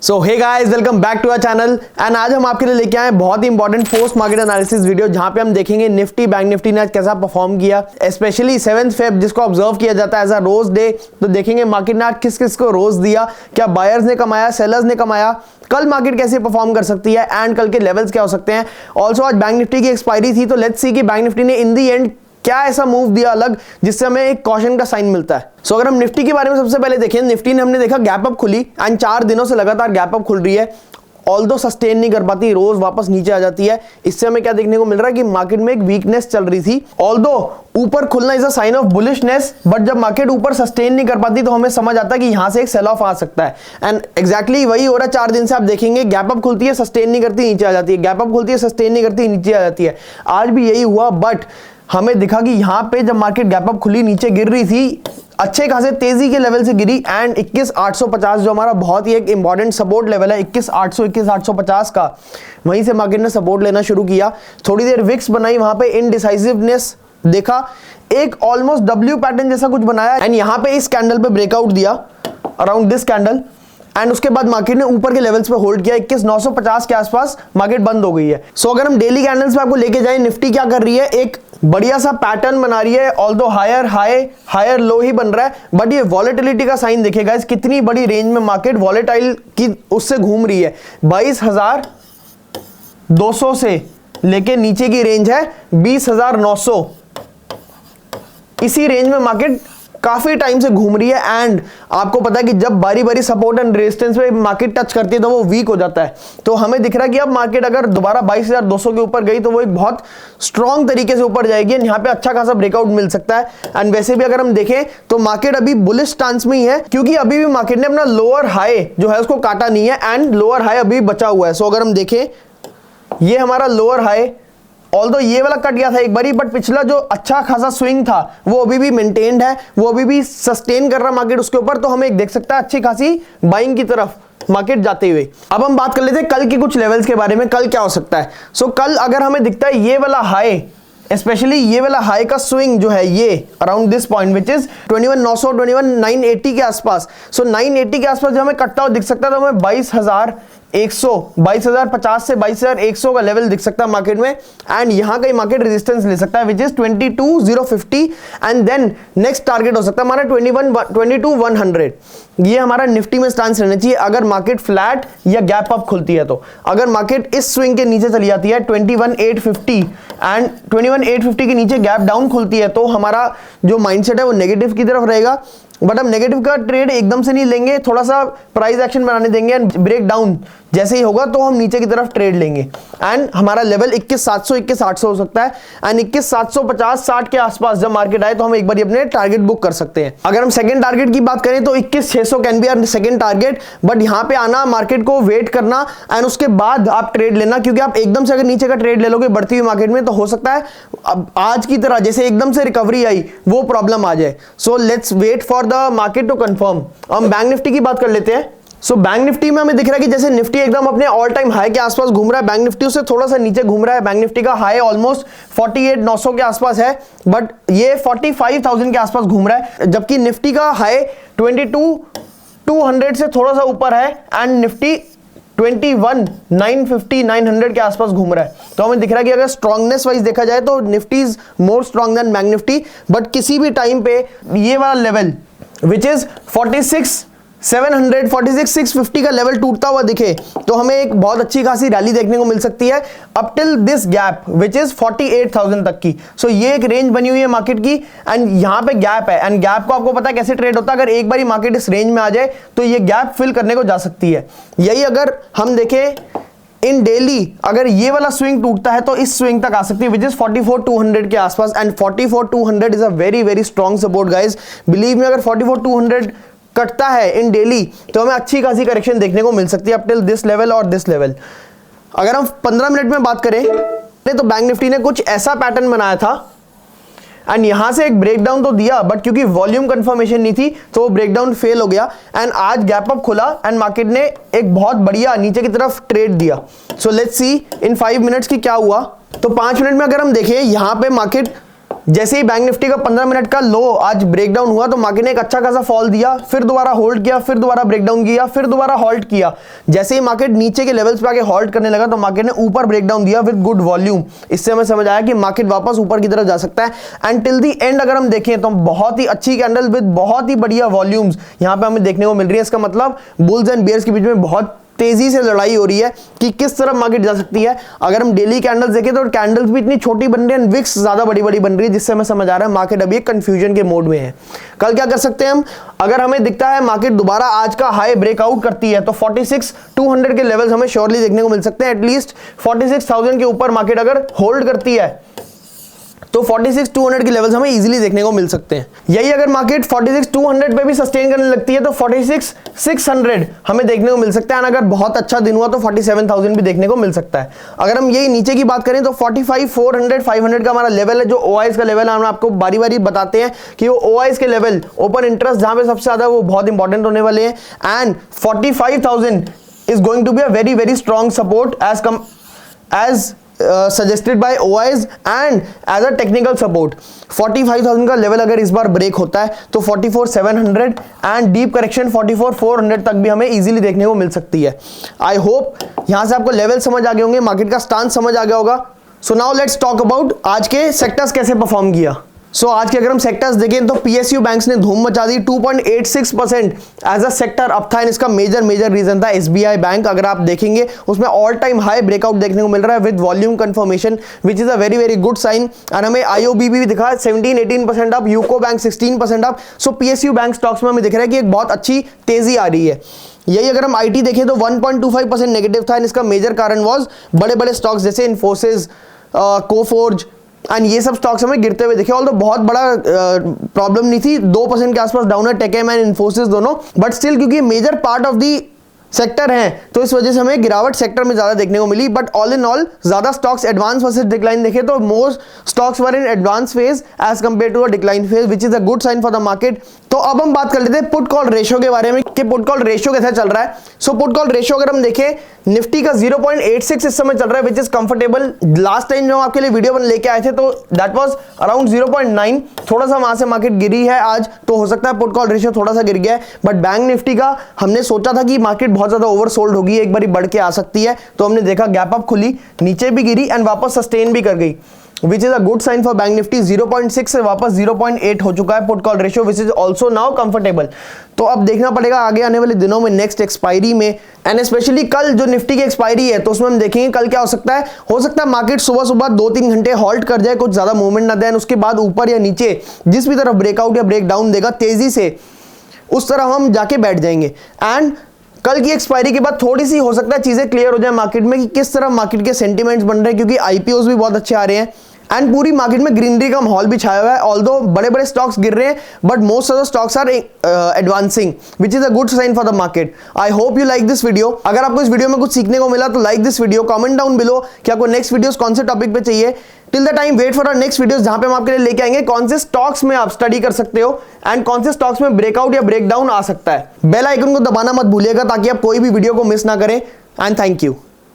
So hey guys, welcome back to our channel and आज हम आपके लिए लेके आए बहुत ही important post market analysis video जहां पे हम देखेंगे निफ्टी बैंक निफ्टी ने आज कैसा परफॉर्म किया, स्पेशली 7 फेब जिसको ऑब्जर्व किया जाता है एज अ रोज डे। तो देखेंगे मार्केट ने आज किस किस को रोज दिया, क्या बायर्स ने कमाया, सेलर्स ने कमाया, कल मार्केट कैसे परफॉर्म कर सकती है एंड कल के लेवल्स क्या हो सकते हैं। ऑल्सो आज बैंक निफ्टी की एक्सपायरी थी, तो लेट्स सी कि बैंक निफ्टी ने इन दी एंड क्या ऐसा मूव दिया अलग जिससे हमें एक कॉशन का साइन मिलता है। सो अगर हम निफ्टी के बारे में सबसे पहले देखें, निफ्टी ने हमने देखा गैप अप खुली एंड 4 दिनों से लगातार गैप अप खुल रही है। ऑल्दो सस्टेन नहीं कर पाती, रोज वापस नीचे आ जाती है। इससे हमें क्या देखने को मिल रहा है कि मार्केट में एक वीकनेस चल रही थी। ऑल्दो ऊपर खुलना is a sign of bullishness, but जब मार्केट ऊपर सस्टेन नहीं कर पाती तो हमें समझ आता है कि यहां से एक सेल ऑफ आ सकता है एंड एग्जैक्टली वही हो रहा है। 4 दिन से आप देखेंगे गैप अप खुलती है, सस्टेन नहीं करती, नीचे आ जाती है, गैप अप खुलती है, सस्टेन नहीं करती, नीचे आ जाती है। आज भी यही हुआ, बट हमें दिखा कि यहां पे जब मार्केट गैप अप खुली, नीचे गिर रही थी, अच्छे खासे तेजी के लेवल से गिरी एंड 21,850 जो हमारा बहुत ही एक इंपॉर्टेंट सपोर्ट लेवल है 21,800 21,850 का, वहीं से मार्केट ने सपोर्ट लेना शुरू किया। थोड़ी देर विक्स बनाई, वहां पे इनडिसाइसिवनेस देखा, एक ऑलमोस्ट डब्ल्यू पैटर्न जैसा कुछ बनाया एंड यहां पे इस कैंडल पे ब्रेकआउट दिया अराउंड दिस कैंडल एंड उसके बाद मार्केट ने ऊपर के लेवल्स पे होल्ड किया। 21,950 के आसपास मार्केट बंद हो गई है। सो अगर हम डेली कैंडल्स पे आपको लेके जाए, निफ्टी क्या कर रही है, एक बढ़िया सा पैटर्न बना रही है। Although higher high higher low ही बन रहा है, बट ये वॉलेटिलिटी का साइन देखेगा, इस कितनी बड़ी रेंज में मार्केट वॉलेटाइल की उससे घूम रही है। 22,200 से लेके नीचे की रेंज है 20,900, इसी रेंज में मार्केट काफी टाइम से घूम रही है एंड आपको पता है कि जब बारी बारी सपोर्ट एंड रेजिस्टेंस पे मार्केट टच करती है तो वो वीक हो जाता है। तो हमें दिख रहा है कि अब मार्केट अगर दोबारा 22,200 के ऊपर गई तो वो एक बहुत स्ट्रॉन्ग तरीके से ऊपर जाएगी एंड यहाँ पे अच्छा खासा ब्रेकआउट मिल सकता है। एंड वैसे भी अगर हम देखें तो मार्केट अभी बुलिश स्टांस में ही है, क्योंकि अभी भी मार्केट ने अपना लोअर हाई जो है उसको काटा नहीं है एंड लोअर हाई अभी बचा हुआ है। सो अगर हम देखें, ये हमारा लोअर हाई, ऑल्दो ये वाला कट गया था एक बारी, बट पिछला जो अच्छा खासा स्विंग था वो अभी भी मेंटेन्ड है, वो अभी भी सस्टेन कर रहा मार्केट उसके ऊपर। तो हमें एक देख सकता है अच्छी खासी बाइंग की तरफ मार्केट जाते हुए। अब हम बात कर लेते हैं कल के कुछ लेवल्स के बारे में, कल क्या हो सकता है। सो कल अगर हमें दिखता है ये वाला हाई, स्पेशली ये वाला हाई का स्विंग जो है ये around this point which is 21,900 21,980 के आसपास। सो 980 के आसपास जो हमें कटता हुआ दिख सकता है, तो हमें 22,050 से 22,100 का लेवल दिख सकता है मार्केट में एंड यहां का मार्केट रेजिस्टेंस ले सकता है which is 22,050 and then next target हो सकता है हमारा 22,100। ये हमारा निफ्टी में स्टांस रहना चाहिए अगर मार्केट फ्लैट या गैप अप खुलती है। तो अगर मार्केट इस स्विंग के नीचे चली जाती है 21,850 एंड 21,850 के नीचे गैप डाउन खुलती है, तो हमारा जो माइंडसेट है वो नेगेटिव की तरफ रहेगा। बट हम नेगेटिव का ट्रेड एकदम से नहीं लेंगे, थोड़ा सा प्राइस एक्शन बनाने देंगे एंड ब्रेक डाउन जैसे ही होगा तो हम नीचे की तरफ ट्रेड लेंगे एंड हमारा लेवल 21,700 21,800 हो सकता है एंड 21,750 60 के आसपास जब मार्केट आए तो हम एक बार अपने टारगेट बुक कर सकते हैं। अगर हम सेकंड टारगेट की बात करें तो 21,600 can be our second target, but यहां पे आना, मार्केट को वेट करना एंड उसके बाद आप ट्रेड लेना, क्योंकि आप एकदम से अगर नीचे का ट्रेड ले लोगे बढ़ती हुई मार्केट में तो हो सकता है अब आज की तरह जैसे एकदम से रिकवरी आई वो प्रॉब्लम आ जाए। So let's wait for the market to confirm. हम बैंक निफ्टी की बात कर लेते हैं। सो बैंक निफ्टी में हमें दिख रहा है कि जैसे निफ्टी एकदम अपने ऑल टाइम हाई के आसपास घूम रहा है, बैंक निफ्टी उससे थोड़ा सा नीचे घूम रहा है। बैंक निफ्टी का हाई ऑलमोस्ट 48,900 के आसपास है, बट ये 45,000 के आसपास घूम रहा है, जबकि निफ्टी का हाई 22,200 से थोड़ा सा ऊपर है एंड निफ्टी 21,950 900 के आसपास घूम रहा है। तो हमें दिख रहा है कि अगर स्ट्रांगनेस वाइज देखा जाए तो Nifty is more strong than bank Nifty, but किसी भी टाइम पे ये वाला लेवल विच इज 46,700 46,650 का लेवल टूटता हुआ दिखे तो हमें एक बहुत अच्छी खासी रैली देखने को मिल सकती है up till this gap which is 48,000 तक की। सो ये एक रेंज बनी हुई है मार्केट की एंड यहां पे गैप है एंड गैप को आपको पता है कैसे ट्रेड होता है, अगर एक बारी मार्केट इस रेंज में आ जाए तो ये गैप फिल करने को जा सकती है। यही अगर हम देखें इन डेली, अगर ये वाला स्विंग टूटता है तो इस स्विंग तक आ सकती है विच इज 44,200 के आसपास and 44,200 is a very very strong support guys. Believe me, अगर 44,200 कटता है इन डेली तो हमें अच्छी खासी करेक्शन देखने को मिल सकती है अप टिल दिस लेवल और दिस लेवल। अगर हम 15 मिनट में बात करें तो बैंक निफ्टी ने कुछ ऐसा पैटर्न बनाया था एंड यहां से एक ब्रेकडाउन तो दिया, बट क्योंकि वॉल्यूम कंफर्मेशन नहीं थी तो वो ब्रेकडाउन फेल हो गया एंड आज गैप अप खुला एंड मार्केट ने एक बहुत बढ़िया नीचे की तरफ ट्रेड दिया। So let's see in 5 minutes की क्या हुआ। तो 5 मिनट में अगर हम देखें, यहां पे मार्केट जैसे ही बैंक निफ्टी का 15 मिनट का लो आज ब्रेकडाउन हुआ तो मार्केट ने एक अच्छा खासा फॉल दिया, फिर दोबारा होल्ड किया, फिर दोबारा ब्रेकडाउन किया, फिर दोबारा हॉल्ट किया। जैसे ही मार्केट नीचे के लेवल्स पे आके हॉल्ट करने लगा तो मार्केट ने ऊपर ब्रेकडाउन दिया विद गुड वॉल्यूम। इससे हमें समझ आया कि मार्केट वापस ऊपर की तरफ जा सकता है। एंड टिल दी एंड अगर हम देखें तो बहुत ही अच्छी कैंडल विद बहुत ही बढ़िया वॉल्यूम्स यहां पे हमें देखने को मिल रही है। इसका मतलब बुल्स एंड बियर्स के बीच में बहुत तेजी से लड़ाई हो रही है कि किस तरफ मार्केट जा सकती है। अगर हम डेली कैंडल्स देखें तो कैंडल्स भी इतनी छोटी बन रही है, विक्स ज्यादा बड़ी बड़ी बन रही है, जिससे हमें समझ आ रहा है मार्केट अभी एक कंफ्यूजन के मोड में है। कल क्या कर सकते हैं हम, अगर हमें दिखता है मार्केट दोबारा आज का हाई ब्रेकआउट करती है तो 46,200 के लेवल्स हमें श्योरली देखने को मिल सकते हैं। एटलीस्ट 46,000 के ऊपर मार्केट अगर होल्ड करती है तो 46,200 के लेवल्स हमें इजीली देखने को मिल सकते हैं। यही अगर मार्केट 46,200 पे भी सस्टेन करने लगती है तो 46,600 हमें देखने को मिल सकता है। अगर बहुत अच्छा दिन हुआ तो 47,000 भी देखने को मिल सकता है। अगर हम यही नीचे की बात करें तो 45,400, 500 का हमारा लेवल है, जो ओआईएस का लेवल है। हम आपको बारी बारी बताते हैं कि वो ओआईएस के लेवल, ओपन इंटरेस्ट जहां पे सबसे ज्यादा, वो बहुत इंपॉर्टेंट होने वाले हैं। And 45,000 is going to be a very very strong support as suggested by OIs and as a technical support। 45,000 का लेवल अगर इस बार ब्रेक होता है तो 44,700 एंड डीप करेक्शन 44,400 तक भी हमें इजीली देखने को मिल सकती है। आई होप यहां से आपको लेवल समझ आ गए होंगे, मार्केट का स्टांस समझ आ गया होगा। So now let's talk about आज के सेक्टर्स कैसे परफॉर्म किया। आज के अगर हम सेक्टर्स देखें तो पीएसयू बैंक्स ने धूम मचा दी, 2.86% एज अ सेक्टर अप था। इसका मेजर रीजन था एसबीआई बैंक। अगर आप देखेंगे उसमें ऑल टाइम हाई ब्रेकआउट देखने को मिल रहा है with volume confirmation, which is a very very good sign. और हमें आईओबीबी भी दिखा 17-18% up, UCO bank 16% up. So PSU bank stocks में हमें दिख रहा है कि एक बहुत अच्छी तेजी आ रही है। यही अगर हम आईटी देखें तो 1.25% नेगेटिव था। इसका मेजर कारण वाज बड़े बड़े स्टॉक्स जैसे इन्फोसिस, कोफोर्ज एंड ये सब स्टॉक्स हमें गिरते हुए दिखे। ऑल्दो बहुत बड़ा प्रॉब्लम नहीं थी, 2% के आसपास डाउन है टेकएम एंड इन्फोसिस दोनों, बट स्टिल क्योंकि major part of the sector है तो इस वजह से हमें गिरावट सेक्टर में ज्यादा देखने को मिली। बट ऑल इन ऑल ज्यादा स्टॉक्स एडवांस वर्सेस डिक्लाइन देखे तो most stocks were in advance phase as compare to a decline phase, which is a good sign for the market. तो अब हम बात कर लेते हैं पुट कॉल रेशियो के बारे में कि पुट कॉल रेशियो कैसा चल रहा है। सो पुट कॉल रेशियो अगर हम देखें, निफ्टी का 0.86 इस समय चल रहा है, which is comfortable. Last time जो आपके लिए वीडियो लेके आए थे तो दैट वाज अराउंड 0.9, थोड़ा सा वहां से मार्केट गिरी है आज, तो हो सकता है पुट कॉल रेशियो थोड़ा सा गिर गया है। बट बैंक निफ्टी का हमने सोचा था कि मार्केट बहुत ज्यादा ओवरसोल्ड होगी, एक बारी बढ़ के आ सकती है, तो हमने देखा गैप अप खुली, नीचे भी गिरी एंड वापस सस्टेन भी कर गई, which is a good sign for bank Nifty. 0.6 से वापस 0.8 हो चुका है put call ratio, which is also now comfortable. तो अब देखना पड़ेगा आगे आने वाले दिनों में, नेक्स्ट एक्सपायरी में एंड स्पेशली कल जो निफ्टी की एक्सपायरी है तो उसमें हम देखेंगे कल क्या हो सकता है मार्केट सुबह सुबह 2-3 घंटे हॉल्ट कर जाए, कुछ ज्यादा मूवमेंट ना दे, उसके बाद ऊपर या नीचे जिस भी तरफ ब्रेकआउट या ब्रेकडाउन देगा तेजी से, उस तरह हम जाके बैठ जाएंगे। एंड कल की एक्सपायरी के बाद थोड़ी सी हो सकता है चीजें क्लियर हो जाए मार्केट में कि किस तरह मार्केट के सेंटिमेंट्स बन रहे हैं, क्योंकि आईपीओस भी बहुत अच्छे आ रहे हैं एंड पूरी मार्केट में ग्रीनरी का माहौल भी छाया हुआ है। ऑल्दो बड़े बड़े स्टॉक्स गिर रहे हैं but most of the stocks are advancing, which is a good sign for the market. I hope you like this video. अगर आपको इस वीडियो में कुछ सीखने को मिला तो like this video, comment down below कि आपको नेक्स्ट वीडियोस कौन से टॉपिक पे चाहिए। Till the time wait for our next videos, जहां पे हम आपके लिए लेके आएंगे कौन से स्टॉक्स में आप स्टडी कर सकते हो एंड कौन से स्टॉक्स में ब्रेकआउट या ब्रेकडाउन आ सकता है। बेल आइकन को दबाना मत भूलिएगा ताकि आप कोई भी वीडियो को मिस ना करें। And thank you.